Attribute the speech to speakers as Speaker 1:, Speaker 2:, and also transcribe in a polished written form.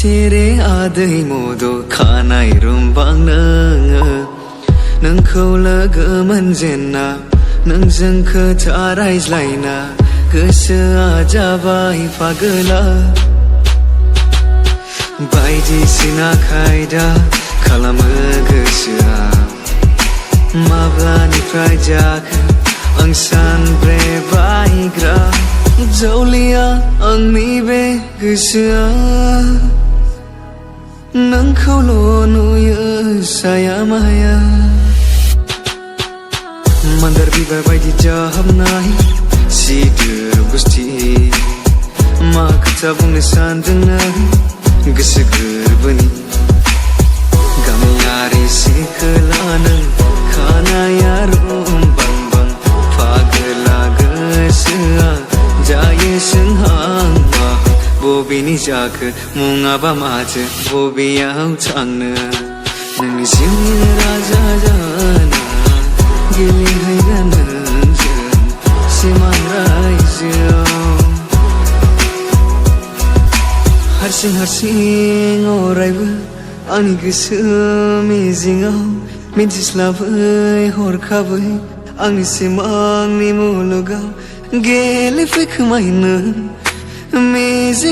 Speaker 1: सेरे आदै मद' खानाय रुमबां नोङो नोंखौ लोगो मोनजेन्ना नोंजों खोथा रायज्लायना गोसोआ जाबाय पागला बायदिसिना खायदा खालामो गोसोआ माब्लानिफ्राय जाखो आं सानब्रेबायग्रा जौलिया आंनि बे गोसोआ नोंखौल' नुयो साया माया मान्दार बिबार बायदि जाहाबनाय सिदोर गुस्थि मा खोथा बुंनो सानदों नों गोसो गोरबोनि गामियारि सिखोला नों खानाया रुमबां बां पागला गोसोआ जायो सोंहां माहां बबेनि जाखो मुङाबा माथो बबेयाव थांनो नोंनि जिउनि राजा जाना गेलेहैगोन नोंजों सिमां रायजोआव हारसिं हारसिं अरायबो आंनि गोसो मिजिङाव मिथिस्लाबै हरखाबै आंनि सिमांनि मुलुगाव गेलेफैखोमायो नों मिजिं